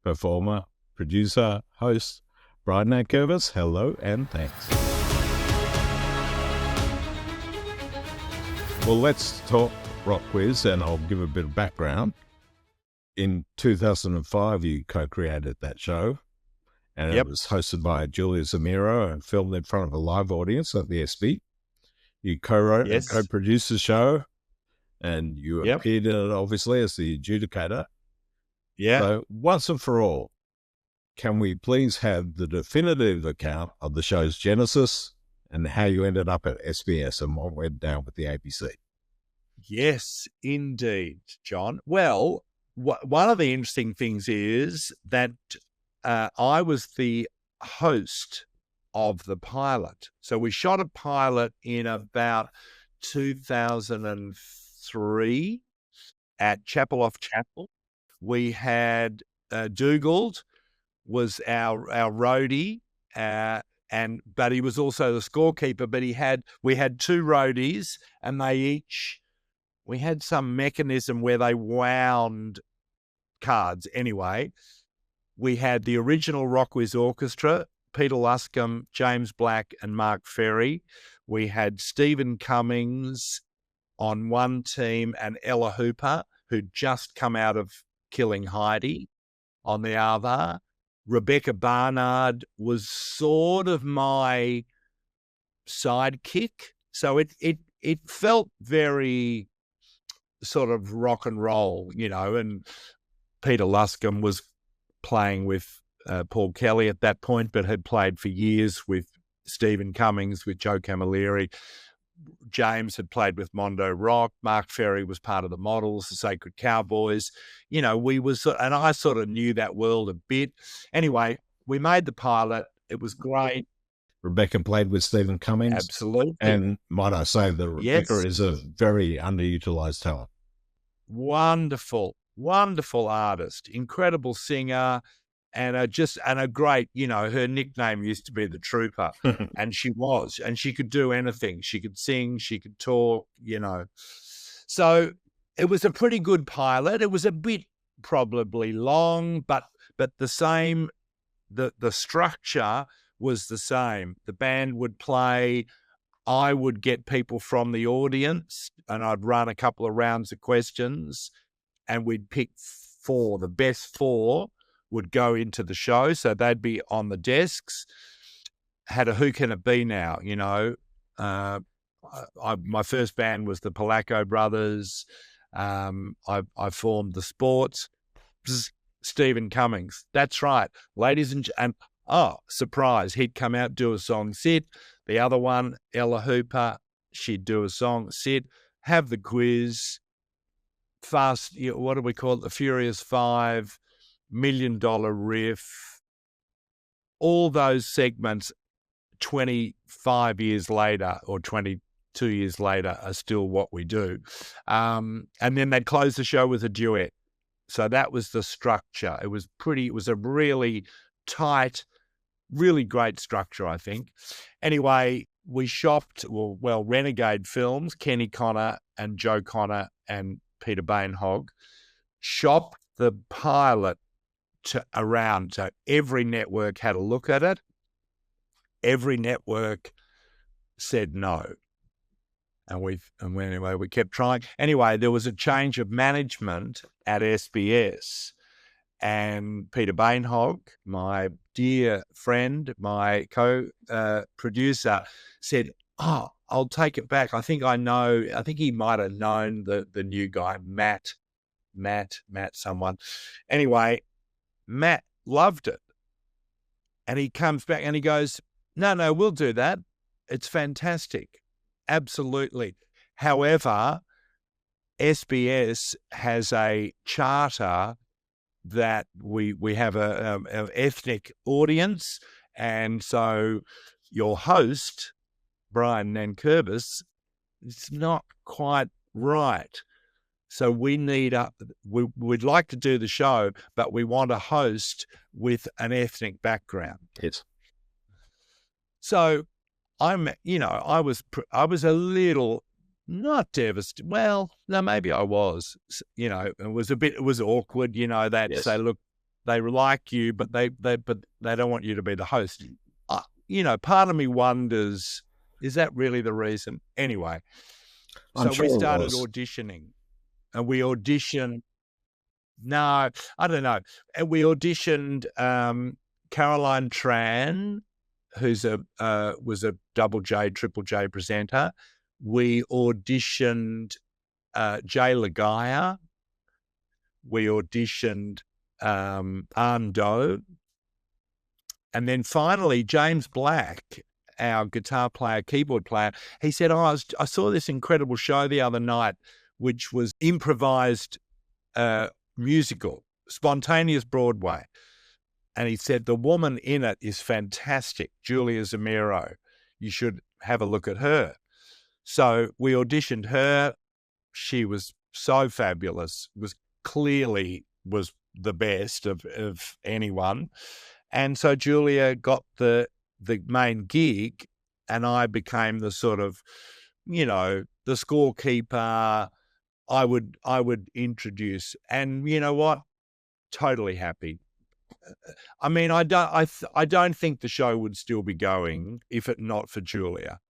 performer, producer, host, Brian Nankervis. Hello and thanks. Well, let's talk RocKwiz, and I'll give a bit of background. In 2005, you co-created that show, and it was hosted by Julia Zamiro and filmed in front of a live audience at the SB. You co-wrote and co-produced the show, and you appeared in it, obviously, as the adjudicator. Yeah. So, once and for all, can we please have the definitive account of the show's genesis and how you ended up at SBS and what went down with the ABC? Yes, indeed, John. Well, one of the interesting things is that I was the host of the pilot. So we shot a pilot in about 2003 at Chapel Off Chapel. We had Dougal was our roadie, but he was also the scorekeeper. But we had two roadies, and we had some mechanism where they wound cards. Anyway, we had the original RocKwiz Orchestra, Peter Luscombe, James Black, and Mark Ferry. We had Stephen Cummings on one team and Ella Hooper, who'd just come out of Killing Heidi, on the other. Rebecca Barnard was sort of my sidekick. So it felt very sort of rock and roll, and Peter Luscombe was playing with Paul Kelly at that point, but had played for years with Stephen Cummings, with Joe Camilleri. James had played with Mondo Rock. Mark Ferry was part of the Models, the Sacred Cowboys. And I sort of knew that world a bit. Anyway, we made the pilot. It was great. Rebecca played with Stephen Cummings. Absolutely. And might I say that Rebecca is a very underutilized talent. Wonderful, wonderful artist, incredible singer, and a great, her nickname used to be the Trooper, and she could do anything. She could sing, she could talk, So it was a pretty good pilot. It was a bit probably long, but the same, the structure was the same. The band would play, I would get people from the audience, and I'd run a couple of rounds of questions, and we'd pick four. The best four would go into the show, so they'd be on the desks. Had a Who Can It Be Now, my first band was the Polacco Brothers. I formed the Sports. Stephen Cummings. That's right. Ladies and surprise, he'd come out, do a song, sit. The other one, Ella Hooper, she'd do a song, sit, have the quiz, fast, what do we call it, the Furious Five, $1 Million Riff, all those segments 25 years later or 22 years later are still what we do. And then they'd close the show with a duet. So that was the structure. It was a really tight, really great structure, I think. Anyway, we shopped, Renegade Films, Kenny Connor and Joe Connor and Peter Bainhog, shopped the pilot around. So every network had a look at it. Every network said no. And anyway, we kept trying. Anyway, there was a change of management at SBS. And Peter Bainhog, my dear friend, my co-producer, said, I'll take it back. I think he might have known the new guy, Matt someone. Anyway, Matt loved it. And he comes back and he goes, no, we'll do that. It's fantastic. Absolutely. However, SBS has a charter that we have an ethnic audience, and so your host, Brian Nankervis, it's not quite right. So we'd like to do the show, but we want a host with an ethnic background. Yes. So I was a little not devastated. Well, no, maybe I was. It was awkward. That say, look, they like you, but they don't want you to be the host. Part of me wonders, is that really the reason? Anyway, so we started auditioning, and we auditioned. No, I don't know. And we auditioned Caroline Tran, who's was a Double J, Triple J presenter. We auditioned Jay Lagaya. We auditioned Ando. And then finally, James Black, our guitar player, keyboard player, he said, I saw this incredible show the other night, which was improvised musical, spontaneous Broadway. And he said, the woman in it is fantastic, Julia Zamiro. You should have a look at her. So we auditioned her. She was so fabulous, was the best of anyone. And so Julia got the main gig, and I became the sort of, the scorekeeper. I would introduce, and you know what? Totally happy. I mean, I don't think the show would still be going if it not for Julia.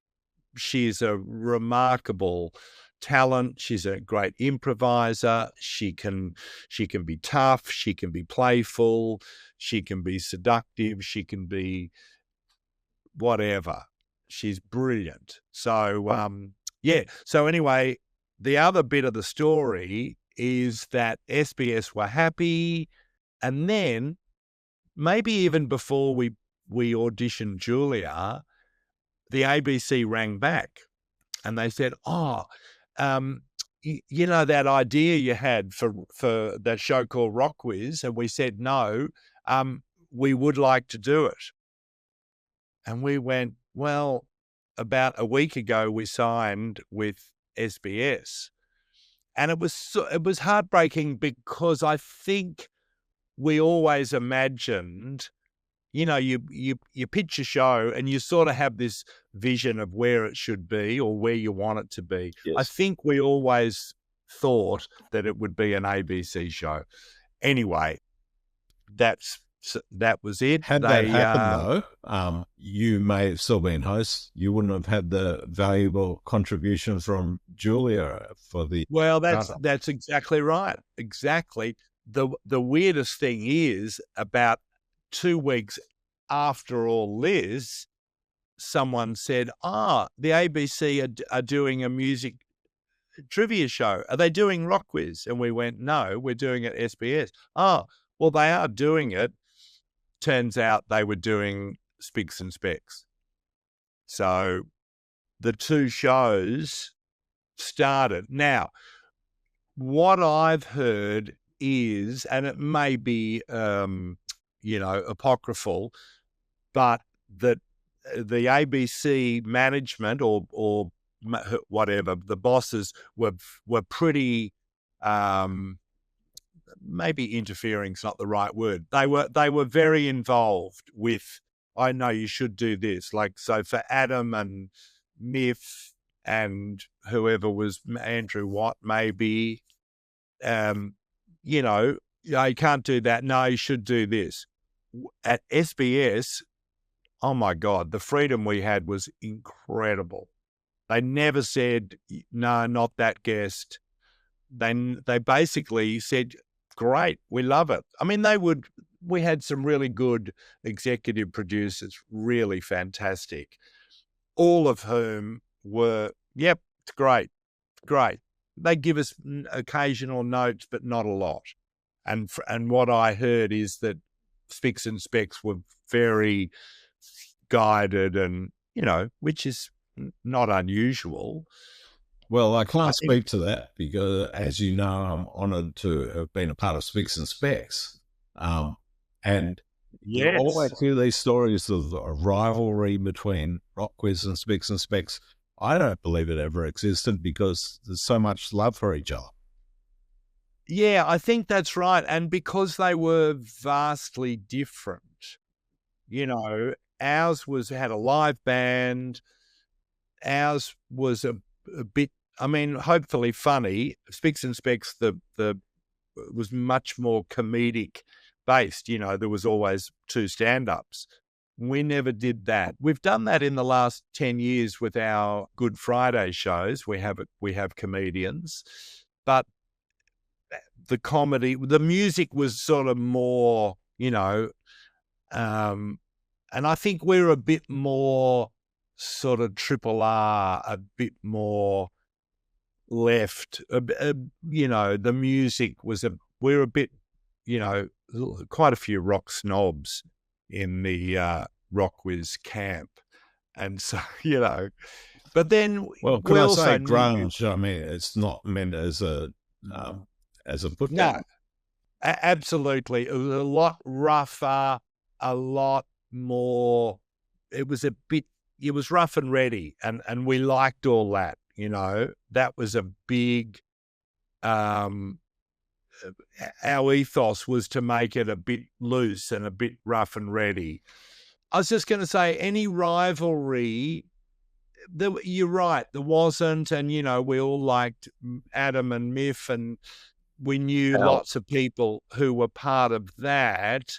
She's a remarkable talent. She's a great improviser. She can be tough. She can be playful. She can be seductive. She can be whatever. She's brilliant. So, So anyway, the other bit of the story is that SBS were happy, and then maybe even before we auditioned Julia, the ABC rang back, and they said, that idea you had for that show called RocKwiz, and we said no, we would like to do it. And we went, well, about a week ago we signed with SBS, and it was heartbreaking, because I think we always imagined, you pitch a show and you sort of have this vision of where it should be or where you want it to be. Yes. I think we always thought that it would be an ABC show. Anyway, that was it. Had that happened, though, you may have still been host. You wouldn't have had the valuable contribution from Julia for the... Well, that's exactly right. Exactly. The weirdest thing is, about 2 weeks after all this, someone said, the ABC are doing a music trivia show. Are they doing RocKwiz? And we went, no, we're doing it at SBS. Oh, well, they are doing it. Turns out they were doing Spicks and Specks. So the two shows started. Now, what I've heard is, and it may be, apocryphal, but that the ABC management or whatever, the bosses were pretty, maybe interfering's not the right word. They were very involved with, I know you should do this. Like, so for Adam and Miff and whoever was Andrew Watt, maybe, you can't do that. No, you should do this. At SBS, oh my God, the freedom we had was incredible. They never said, no, not that guest. They basically said, great, we love it. I mean, we had some really good executive producers, really fantastic, all of whom were, yep, it's great. They give us occasional notes, but not a lot. And what I heard is that Spicks and Specks were very guided, and which is not unusual. Well, I can't speak to that because, as you know, I'm honoured to have been a part of Spicks and Specks. And you always hear these stories of a rivalry between RocKwiz and Specks. I don't believe it ever existed because there's so much love for each other. Yeah, I think that's right. And because they were vastly different, ours had a live band. Ours was a bit, hopefully funny. Spicks and Specks, the was much more comedic based. You know, there was always 2 stand-ups. We never did that. We've done that in the last 10 years with our Good Friday shows. We have comedians, but the music was sort of more, you know, and I think we're a bit more sort of triple R, a bit more left. You know, the music was we're a bit, you know, quite a few rock snobs in the RocKwiz camp. And so, you know, but then can I say grunge? I mean, it's not meant as a put down. No, absolutely. It was a lot rougher, a lot more. It was rough and ready, and we liked all that. You know, that was a big. Our ethos was to make it a bit loose and a bit rough and ready. I was just going to say, any rivalry, you're right, there wasn't. And, you know, we all liked Adam and Miff, and we knew lots of people who were part of that,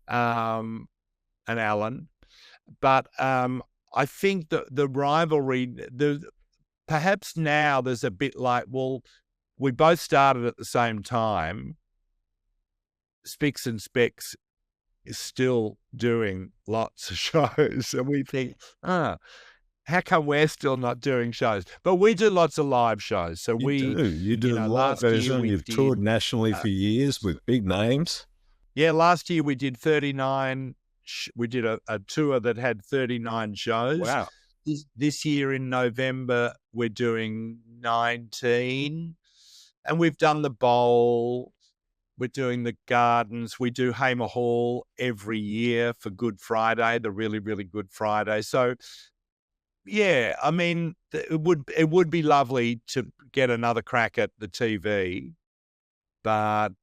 and Alan. But I think that the rivalry, perhaps now there's a bit like, well, we both started at the same time. Spicks and Specks is still doing lots of shows. And we think, how come we're still not doing shows? But we do lots of live shows. So you do a live version. You've toured nationally for years with big names. Yeah, last year we did 39. We did a tour that had 39 shows. Wow. This year in November, we're doing 19. And we've done the Bowl, we're doing the Gardens, we do Hamer Hall every year for Good Friday, the really, really Good Friday. So, yeah, I mean, it would be lovely to get another crack at the TV, but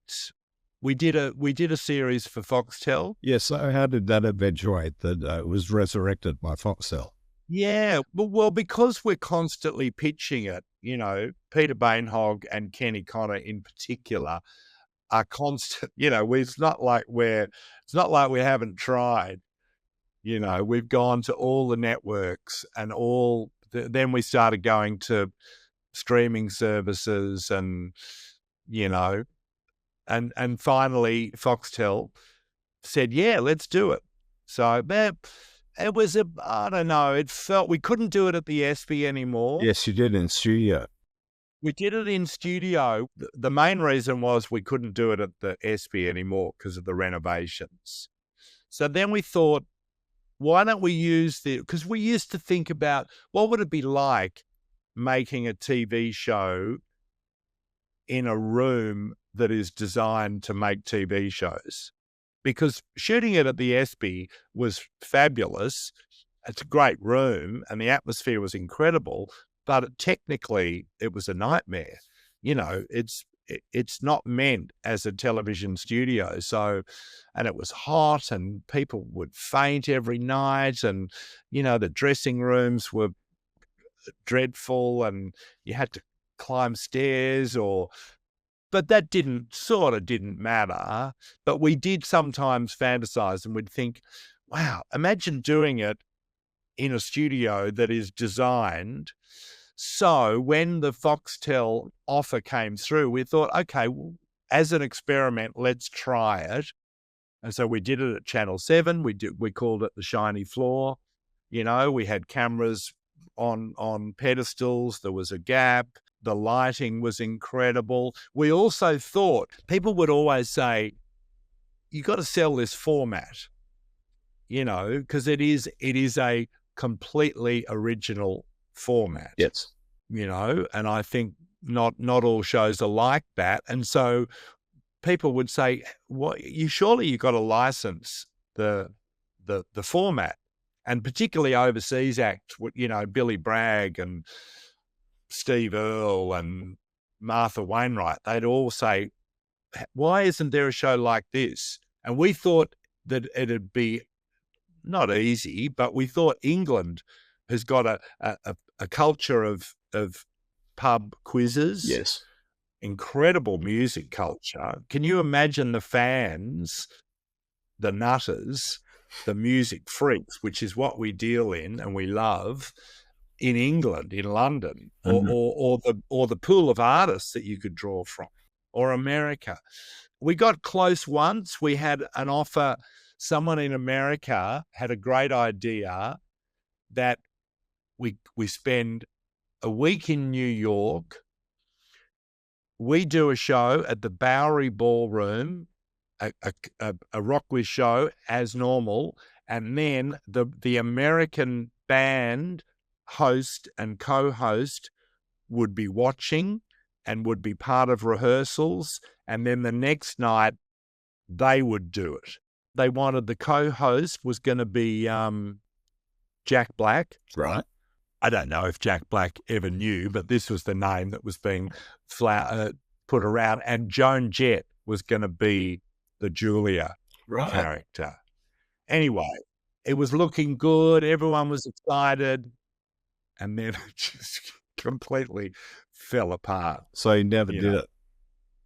we did a series for Foxtel. Yes, so how did that eventuate that it was resurrected by Foxtel? Yeah, well, because we're constantly pitching it, you know, Peter Bainhog and Kenny Connor in particular are constant. You know, it's not like we haven't tried. You know, we've gone to all the networks and then we started going to streaming services, and you know, and finally Foxtel said, yeah, let's do it. So it was I don't know, it felt we couldn't do it at the ESPY anymore. Yes, you did in studio. We did it in studio. The main reason was we couldn't do it at the ESPY anymore because of the renovations. So then we thought, why don't we use because we used to think about what would it be like making a TV show in a room that is designed to make TV shows. Because shooting it at the ESPY was fabulous. It's a great room and the atmosphere was incredible, but technically it was a nightmare. You know, it's not meant as a television studio. So, and it was hot and people would faint every night, and, you know, the dressing rooms were dreadful and you had to climb stairs but that didn't matter. But we did sometimes fantasize and we'd think, wow, imagine doing it in a studio that is designed. So when the Foxtel offer came through, we thought, okay, well, as an experiment, let's try it. And so we did it at Channel 7. We called it the Shiny Floor. You know, we had cameras on pedestals. There was a gap. The lighting was incredible. We also thought, people would always say, you got to sell this format, you know, because it is a completely original format. Yes. You know, and I think not all shows are like that. And so people would say, "What? You got to license the format," and particularly overseas act. You know, Billy Bragg and Steve Earle and Martha Wainwright. They'd all say, "Why isn't there a show like this?" And we thought that it'd be not easy, but we thought England has got a culture of pub quizzes. Yes. incredible music culture. Can you imagine the fans, the nutters, the music freaks, which is what we deal in and we love in England, in London, or the pool of artists that you could draw from, or America. We got close once. We had an offer. Someone in America had a great idea that we spend a week in New York. We do a show at the Bowery Ballroom, a RocKwiz show as normal, and then the American band host and co-host would be watching and would be part of rehearsals, and then the next night they would do it. They wanted the co-host was going to be Jack Black. Right. I don't know if Jack Black ever knew, but this was the name that was being put around. And Joan Jett was going to be the Julia character. Anyway, it was looking good. Everyone was excited. And then it just completely fell apart. So you never did it?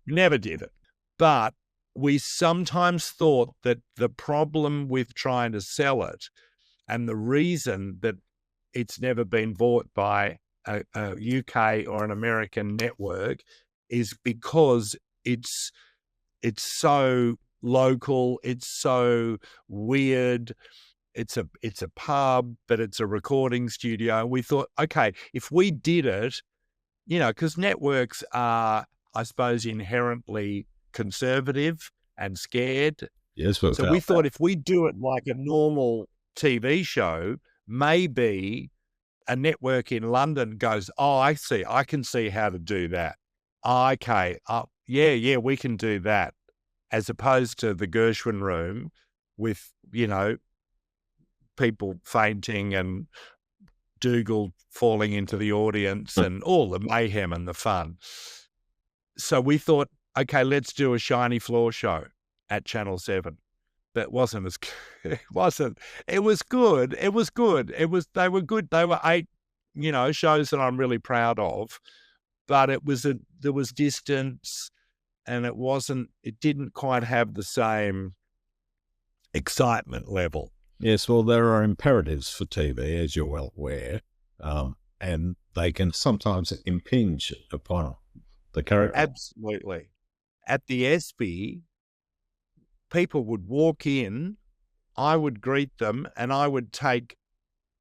Never did it. But we sometimes thought that the problem with trying to sell it and the reason that it's never been bought by a UK or an American network is because it's so local, it's so weird. It's a pub, but it's a recording studio. We thought, okay, if we did it, because networks are, I suppose, inherently conservative and scared. Yes, so we thought if we do it like a normal TV show, maybe a network in London goes, oh, I see, I can see how to do that. Oh, okay, yeah, we can do that. As opposed to the Gershwin room with, people fainting and Dougal falling into the audience and all the mayhem and the fun. So we thought, okay, let's do a shiny floor show at Channel 7. That wasn't as it wasn't. It was good. They were good. They were 8, shows that I'm really proud of. But there was distance, and it didn't quite have the same excitement level. Yes, well, there are imperatives for TV, as you're well aware, and they can sometimes impinge upon the character. Absolutely. At the ESPY, people would walk in, I would greet them, and I would take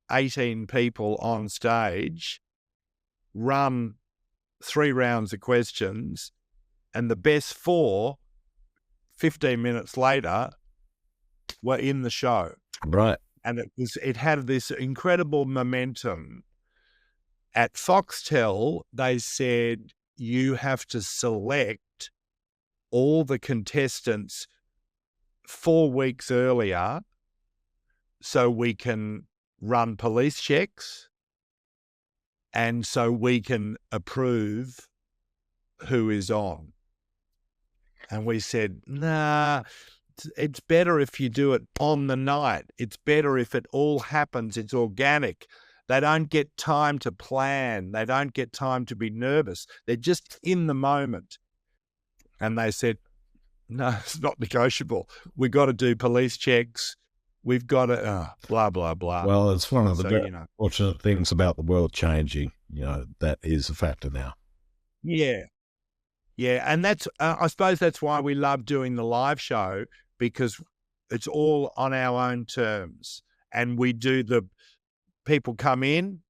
18 people on stage, run 3 rounds of questions, and the best 4, 15 minutes later, were in the show. Right. And it had this incredible momentum. At Foxtel, they said you have to select all the contestants 4 weeks earlier so we can run police checks and so we can approve who is on. And we said, nah, it's better if you do it on the night. It's better if it all happens. It's organic. They don't get time to plan. They don't get time to be nervous. They're just in the moment. And they said, no, it's not negotiable. We've got to do police checks. We've got to, blah, blah, blah. Well, it's one of the very fortunate things about the world changing. That is a factor now. Yeah. Yeah. And that's, I suppose that's why we love doing the live show, because it's all on our own terms. And we do people come in,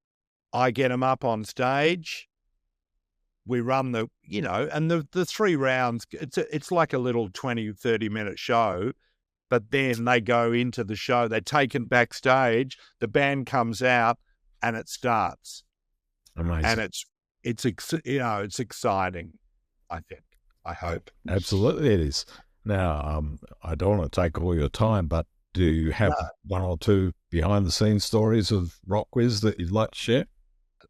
I get them up on stage. We run and the 3 rounds, it's like a little 20, 30-minute show, but then they go into the show, they're taken backstage, the band comes out, and it starts. Amazing. And it's exciting, I think, I hope. Absolutely it is. Now, I don't want to take all your time, but do you have 1 or 2 behind-the-scenes stories of RocKwiz that you'd like to share?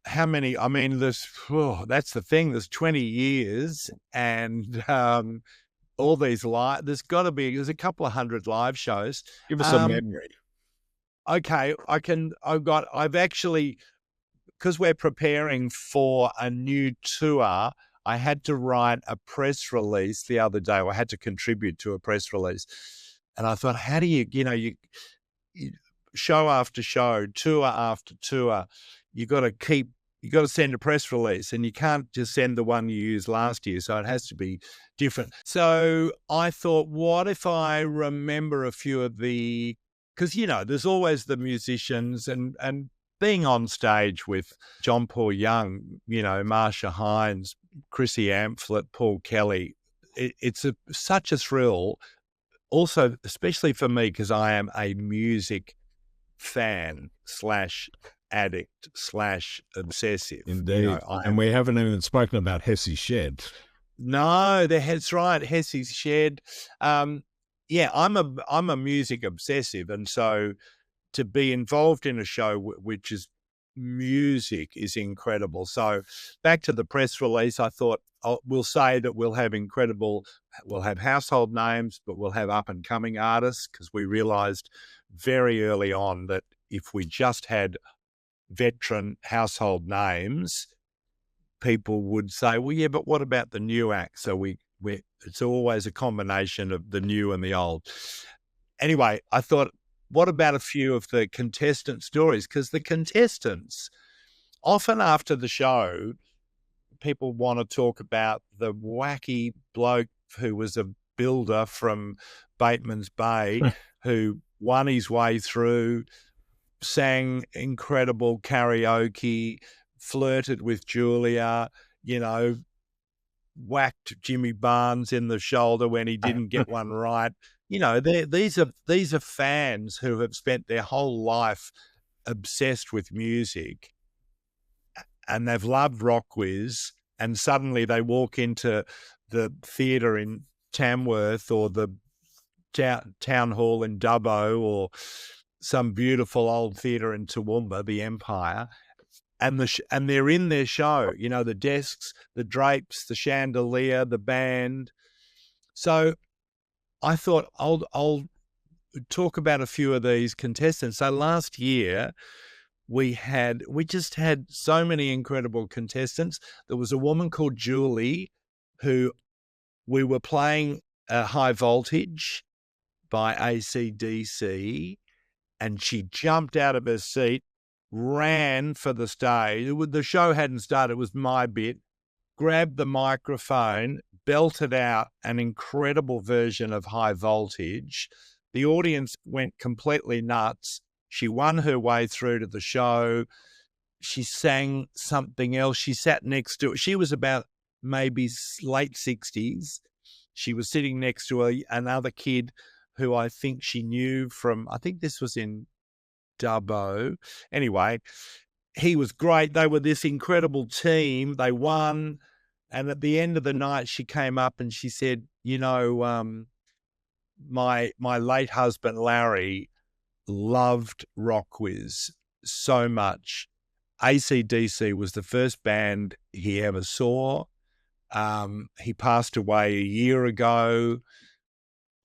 How many? I mean, that's the thing. There's 20 years and all these live. There's a couple of 100 live shows. Give us a memory. Okay, I've actually, because we're preparing for a new tour, I had to write a press release the other day, or I had to contribute to a press release. And I thought, how do you show after show, tour after tour, you got to send a press release, and you can't just send the one you used last year. So it has to be different. So I thought, what if I remember a few of because, there's always the musicians and being on stage with John Paul Young, Marsha Hines, Chrissy Amphlett, Paul Kelly. It's such a thrill. Also, especially for me, because I am a music fan / addict / obsessive. Indeed. And we haven't even spoken about Hesse Shed. No, that's right. Hesse's Shed. Yeah, I'm a music obsessive. And so to be involved in a show which is music is incredible. So back to the press release, I thought we'll say that we'll have household names, but we'll have up and coming artists, because we realized very early on that if we just had veteran household names, people would say, well, yeah, but what about the new act? So it's always a combination of the new and the old. Anyway, I thought, what about a few of the contestant stories? Because the contestants, often after the show, people want to talk about the wacky bloke who was a builder from Bateman's Bay who won his way through, sang incredible karaoke, flirted with Julia, whacked Jimmy Barnes in the shoulder when he didn't get one right. These are fans who have spent their whole life obsessed with music, and they've loved RocKwiz, and suddenly they walk into the theatre in Tamworth or the town hall in Dubbo or some beautiful old theatre in Toowoomba, the Empire, and they're in their show. The desks, the drapes, the chandelier, the band. So I thought I'll talk about a few of these contestants. So last year we just had so many incredible contestants. There was a woman called Julie who we were playing High Voltage by AC/DC, and she jumped out of her seat, ran for the stage. The show hadn't started. It was my bit. Grabbed the microphone, belted out an incredible version of High Voltage. The audience went completely nuts. She won her way through to the show. She sang something else. She sat next to it. She was about maybe late 60s. She was sitting next to another kid who I think she knew from, I think this was in Dubbo. Anyway, he was great. They were this incredible team. They won. And at the end of the night, she came up and she said, my late husband, Larry, loved RocKwiz so much. AC/DC was the first band he ever saw. He passed away a year ago.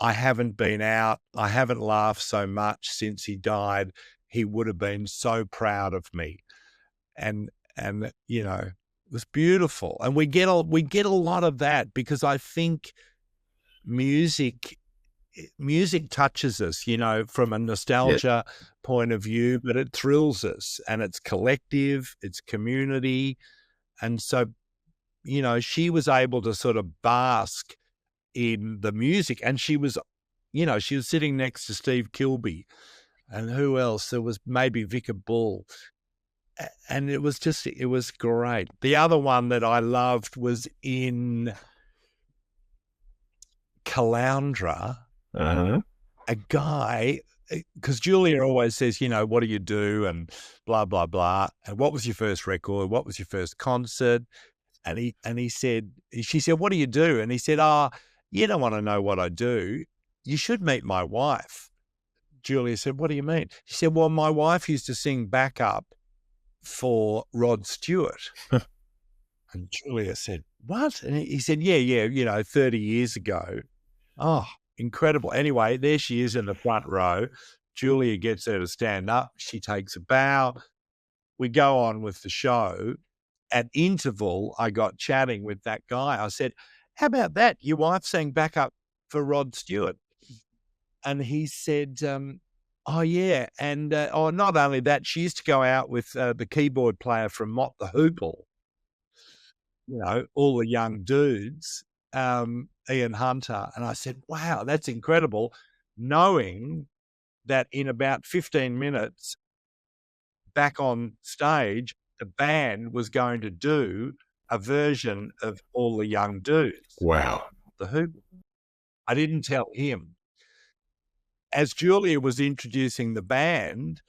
I haven't been out. I haven't laughed so much since he died. He would have been so proud of me. And it was beautiful. And we get a lot of that because I think music touches us, from a nostalgia point of view, but it thrills us, and it's collective, it's community. And so, she was able to sort of bask in the music, and she was sitting next to Steve Kilbey, and who else? There was maybe Vicar Bull. And it was great. The other one that I loved was in Caloundra. A guy, because Julia always says, what do you do? And blah, blah, blah. And what was your first record? What was your first concert? And she said, what do you do? And he said, you don't want to know what I do. You should meet my wife. Julia said, what do you mean? She said, well, my wife used to sing backup for Rod Stewart. And Julia said, what? And he said, yeah, 30 years ago. Oh, incredible. Anyway, there she is in the front row. Julia gets her to stand up. She takes a bow. We go on with the show. at interval, I got chatting with that guy. I said, how about that? Your wife sang backup for Rod Stewart. And he said, oh, yeah. And not only that, she used to go out with the keyboard player from Mott the Hoople, all the young dudes, Ian Hunter. And I said, wow, that's incredible, knowing that in about 15 minutes back on stage, the band was going to do a version of All the Young Dudes. Wow. The Hoople. I didn't tell him. As Julia was introducing the band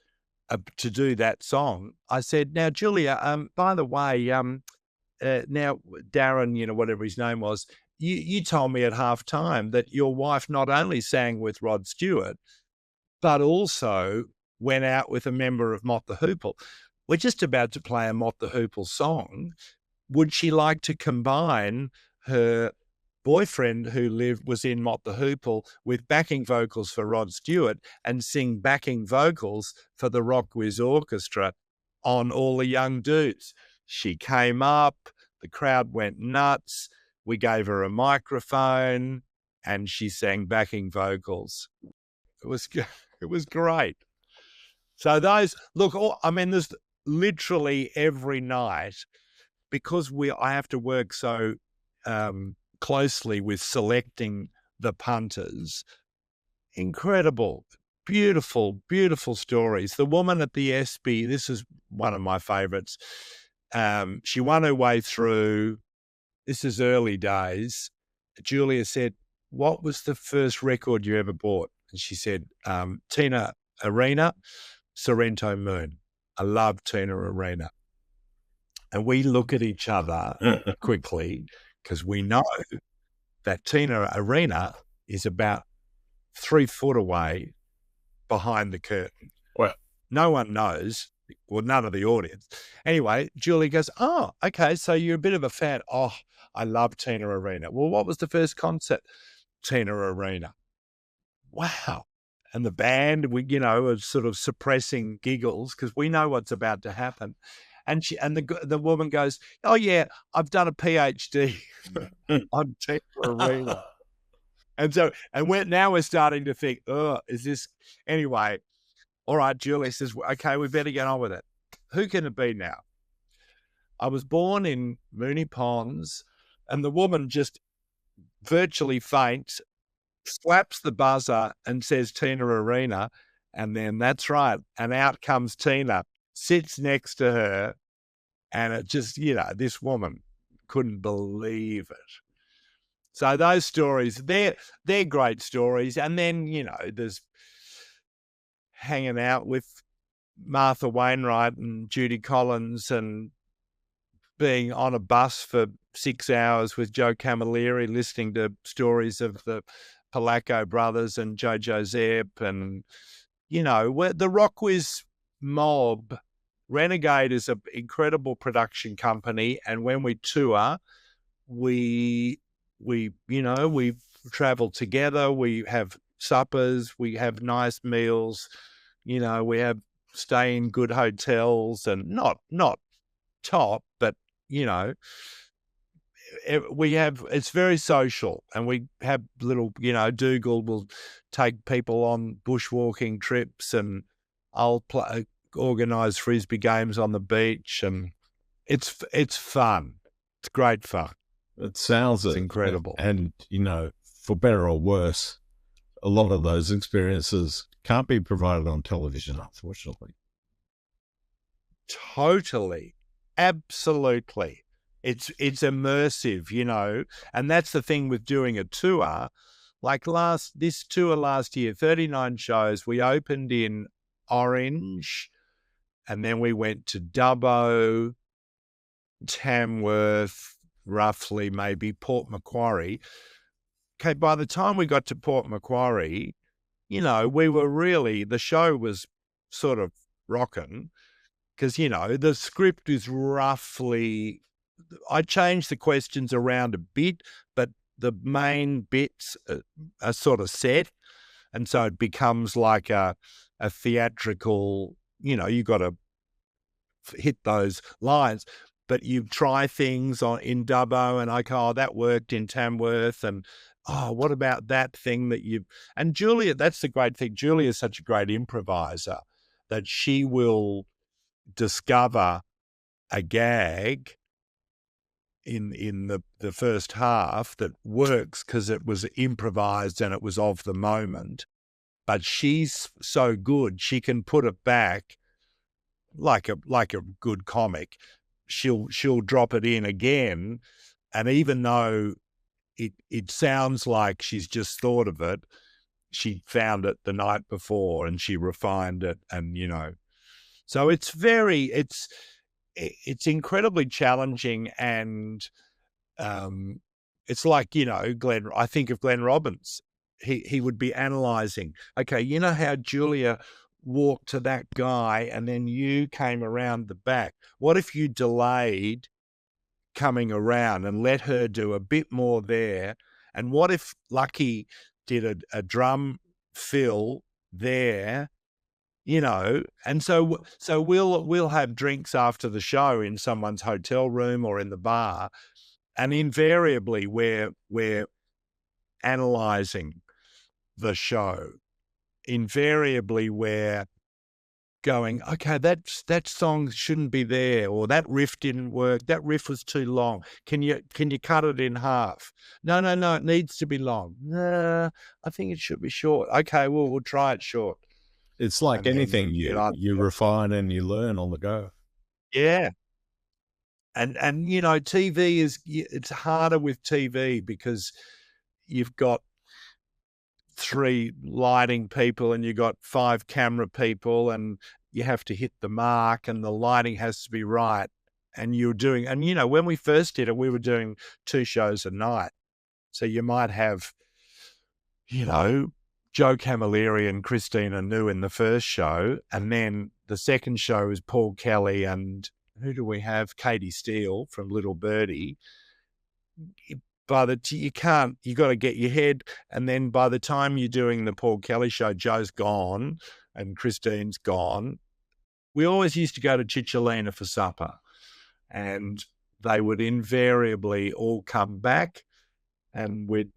to do that song, I said, now, Julia, by the way, now, Darren, whatever his name was, you told me at halftime that your wife not only sang with Rod Stewart, but also went out with a member of Mott the Hoople. We're just about to play a Mott the Hoople song. Would she like to combine her boyfriend who was in Mott the Hoople with backing vocals for Rod Stewart and sing backing vocals for the RocKwiz Orchestra on All the Young Dudes? She came up, the crowd went nuts. We gave her a microphone and she sang backing vocals. It was great. So there's literally every night, because I have to work so closely with selecting the punters. Incredible, beautiful, beautiful stories. The woman at the ESPY, this is one of my favourites. She won her way through. This is early days. Julia said, what was the first record you ever bought? And she said, Tina Arena, Sorrento Moon. I love Tina Arena. And we look at each other quickly, because we know that Tina Arena is about 3 foot away behind the curtain. Well, no one knows, well, none of the audience. Anyway, Julie goes, oh, okay, so you're a bit of a fan. Oh, I love Tina Arena. Well, what was the first concert? Tina Arena. Wow. And the band, are sort of suppressing giggles because we know what's about to happen. And the woman goes, oh, yeah, I've done a PhD on Tina Arena. Now we're starting to think, oh, is this... Anyway, all right, Julie says, okay, we better get on with it. Who can it be now? I was born in Moonee Ponds, and the woman just virtually faints, slaps the buzzer and says Tina Arena, and then that's right, and out comes Tina, sits next to her, and it just, this woman couldn't believe it. So those stories, they're great stories. And then, there's hanging out with Martha Wainwright and Judy Collins and being on a bus for 6 hours with Joe Camilleri, listening to stories of the Polacco brothers and Jojo Zepp. And, the RocKwiz mob, Renegade is an incredible production company. And when we tour, we travel together, we have suppers, we have nice meals, we have stay in good hotels, and not top, but it's very social, and we have little, Dougal will take people on bushwalking trips, and I'll organise Frisbee games on the beach, and it's fun. It's great fun. It sounds incredible. And, for better or worse, a lot of those experiences can't be provided on television, unfortunately. Totally. Absolutely. It's immersive, and that's the thing with doing a tour. Like this tour last year, 39 shows. We opened in Orange, and then we went to Dubbo, Tamworth, roughly maybe Port Macquarie. Okay, by the time we got to Port Macquarie, we were really, the show was sort of rocking, because, the script is roughly, I changed the questions around a bit, but the main bits are sort of set. And so it becomes like a theatrical, you got to hit those lines. but you try things in Dubbo and that worked in Tamworth, and what about that thing that you, and Julia, that's the great thing. Julia is such a great improviser that she will discover a gag in the first half that works because it was improvised and it was of the moment. But she's so good, she can put it back like a good comic. She'll drop it in again, and even though it sounds like she's just thought of it, she found it the night before and she refined it, and so it's incredibly challenging, and it's like Glenn. I think of Glenn Robbins. He would be analysing. Okay, you know how Julia walked to that guy and then you came around the back. What if you delayed coming around and let her do a bit more there? And what if Lucky did a drum fill there? And so we'll have drinks after the show in someone's hotel room or in the bar, and invariably we're analysing the show. Invariably we're going, okay, that song shouldn't be there, or that riff didn't work. That riff was too long. Can you cut it in half? No, it needs to be long. I think it should be short. Okay, well, we'll try it short. It's like anything, you refine and you learn on the go. Yeah. And TV it's harder with TV because you've got 3 lighting people and you've got 5 camera people, and you have to hit the mark and the lighting has to be right. And when we first did it, we were doing 2 shows a night. So you might have, Joe Camilleri and Christina New in the first show, and then the second show is Paul Kelly and who do we have? Katie Steele from Little Birdie. You got to get your head, and then by the time you're doing the Paul Kelly show, Joe's gone and Christine's gone. We always used to go to Chicholina for supper, and they would invariably all come back, and we'd,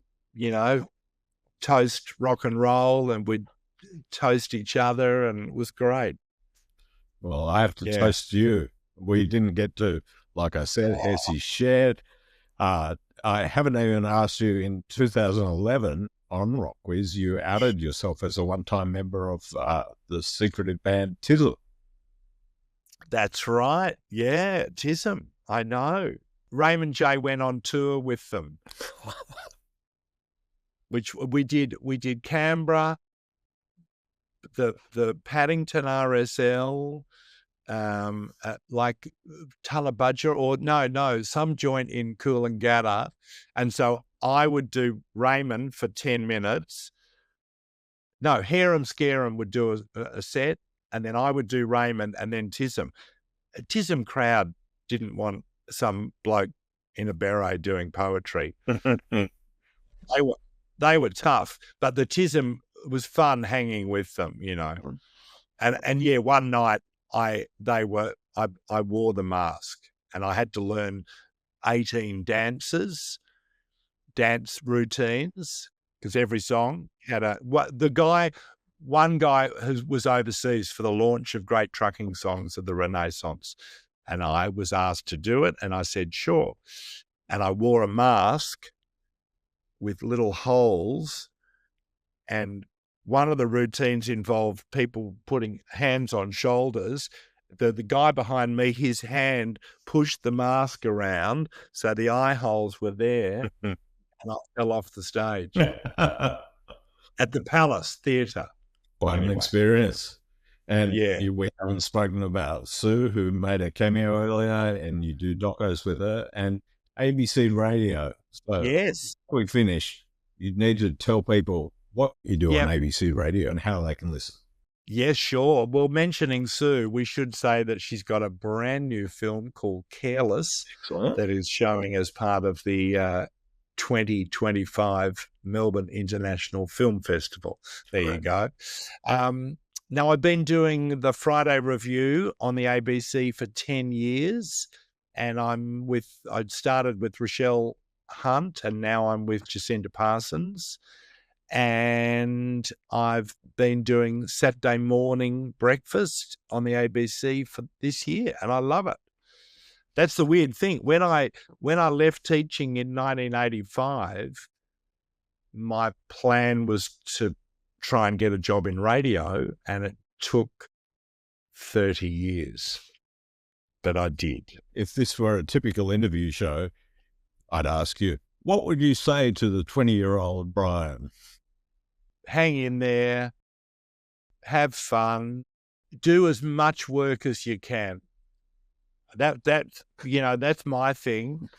toast rock and roll, and we'd toast each other, and it was great. Well, I have to toast you. We didn't get to, like I said, as he shared. I haven't even asked you, in 2011 on RocKwiz, you outed yourself as a one-time member of the secretive band Tism. That's right. Yeah, Tism. I know. Raymond J went on tour with them. Which we did Canberra, the Paddington RSL, like Tullabudger, or no, some joint in Coolangatta. And so I would do Raymond for 10 minutes. No, Harem Scarem would do a set, and then I would do Raymond, and then Tism. Tism crowd didn't want some bloke in a beret doing poetry. They were tough, but the Tism was fun hanging with them, And yeah, one night I wore the mask, and I had to learn 18 dance routines, because every song had one guy who was overseas for the launch of Great Trucking Songs of the Renaissance, and I was asked to do it, and I said sure, and I wore a mask with little holes, and one of the routines involved people putting hands on shoulders. The guy behind me, his hand pushed the mask around so the eye holes were there, and I fell off the stage at the Palace Theatre. Quite an experience. And we haven't spoken about Sue, who made a cameo earlier, and you do docos with her, and ABC Radio. So yes, before we finish, you need to tell people what you do on ABC Radio and how they can listen. Yes, sure. Well, mentioning Sue, we should say that she's got a brand new film called Careless. Excellent. That is showing as part of the 2025 Melbourne International Film Festival. There you go. Now, I've been doing the Friday Review on the ABC for 10 years. and I'd started with Rochelle Hunt, and now I'm with Jacinta Parsons. And I've been doing Saturday morning breakfast on the ABC for this year, and I love it. That's the weird thing. When I left teaching in 1985, my plan was to try and get a job in radio, and it took 30 years. But I did. If this were a typical interview show, I'd ask you, what would you say to the 20-year-old Brian? Hang in there, have fun, do as much work as you can. That's my thing.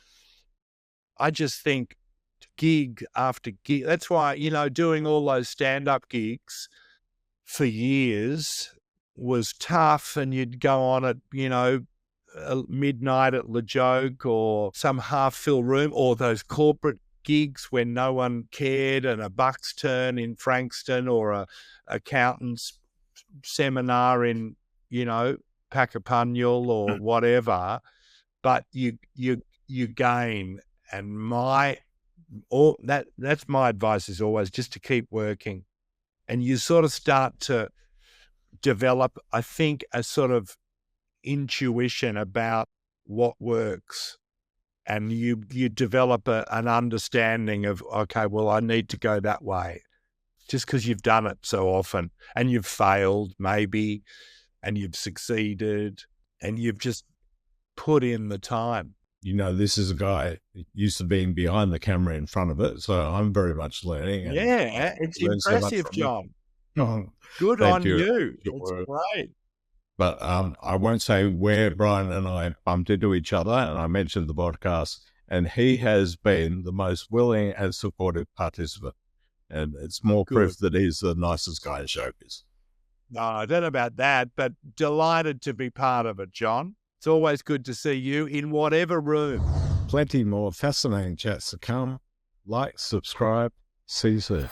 I just think gig after gig. That's why, doing all those stand-up gigs for years was tough, and you'd go on at, midnight at La Joke or some half-filled room, or those corporate gigs when no one cared, and a Bucks turn in Frankston, or a accountant's seminar in, Pacapunyal or whatever. But you gain, and that's my advice, is always just to keep working, and you sort of start to develop, I think, a sort of intuition about what works. And you develop an understanding of, okay, well, I need to go that way, just because you've done it so often, and you've failed maybe, and you've succeeded, and you've just put in the time. This is a guy used to being behind the camera in front of it, so I'm very much learning. And it's impressive, John. Oh, good on you. It's great. But I won't say where Brian and I bumped into each other, and I mentioned the podcast, and he has been the most willing and supportive participant. And it's more proof that he's the nicest guy in showbiz. No, I don't know about that, but delighted to be part of it, John. It's always good to see you in whatever room. Plenty more fascinating chats to come. Like, subscribe, see you soon.